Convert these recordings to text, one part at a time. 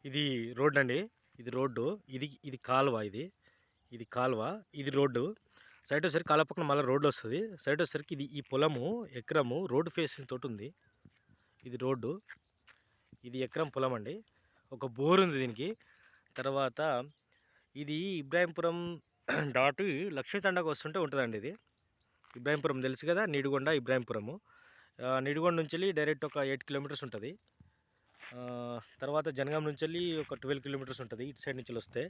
ఇది రోడ్ అండి. ఇది రోడ్డు. ఇది కాలువ. ఇది కాలువ. ఇది రోడ్డు. సైడ్ వచ్చేసరికి కాలువ పక్కన మళ్ళీ రోడ్డు వస్తుంది. సైడ్ వచ్చేసరికి ఈ పొలము ఎకరము రోడ్డు ఫేసింగ్ తోటి ఉంది. ఇది రోడ్డు. ఇది ఎకరం పొలం అండి. ఒక బోర్ ఉంది దీనికి. తర్వాత ఇది ఇబ్రాహీంపురం దాటి లక్ష్మీతండకు వస్తుంటే ఉంటుందండి. ఇది ఇబ్రాహీంపురం తెలుసు కదా, నీడిగొండ ఇబ్రాహీంపురము. నీడిగొండ నుంచి వెళ్ళి డైరెక్ట్ ఒక 8 కిలోమీటర్స్ ఉంటుంది. తర్వాత జనగాం నుంచి వెళ్ళి ఒక 12 కిలోమీటర్స్ ఉంటుంది. ఇటు సైడ్ నుంచి వస్తే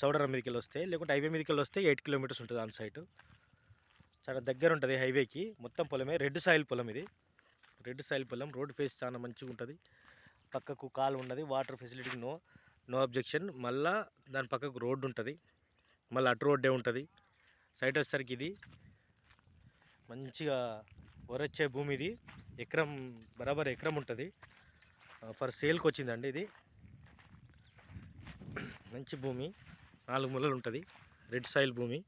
సౌడర మీదకి వెళ్ళి వస్తే, లేకుంటే హైవే మీదకి వెళ్ళి వస్తే 8 కిలోమీటర్స్ ఉంటుంది ఆన్ సైట్. చాలా దగ్గర ఉంటుంది హైవేకి. మొత్తం పొలమే, రెడ్ సాయిల్ పొలం ఇది. రెడ్ సాయిల్ పొలం. రోడ్ ఫేస్ చాలా మంచిగా ఉంటుంది. పక్కకు కాలు ఉన్నది. వాటర్ ఫెసిలిటీకి నో అబ్జెక్షన్. మళ్ళీ దాని పక్కకు రోడ్డు ఉంటుంది. మళ్ళీ అటు రోడ్డే ఉంటుంది. సైట్ వచ్చేసరికి ఇది మంచిగా వరొచ్చే భూమి. ఇది ఎకరం బరాబర్ ఎకరం ఉంటుంది. ఫర్ సేల్కి వచ్చిందండి. ఇది మంచి భూమి. 4 మూలలు ఉంటుంది. రెడ్ సాయిల్ భూమి.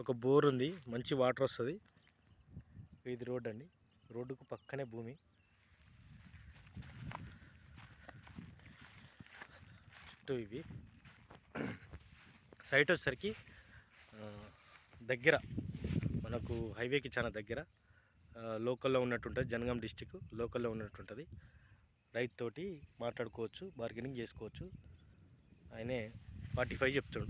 ఒక బోర్ ఉంది. మంచి వాటర్ వస్తుంది. ఇది రోడ్ అండి. రోడ్డుకు పక్కనే భూమి. చుట్టూ ఇవి. సైట్ వచ్చేసరికి దగ్గర, మనకు హైవేకి చాలా దగ్గర. లోకల్లో ఉన్నట్టుంటుంది. జనగాం డిస్టిక్ లోకల్లో ఉన్నట్టుంటుంది. రైతుతోటి మాట్లాడుకోవచ్చు, బార్గెనింగ్ చేసుకోవచ్చు. ఆయనే 45 చెప్తాడు.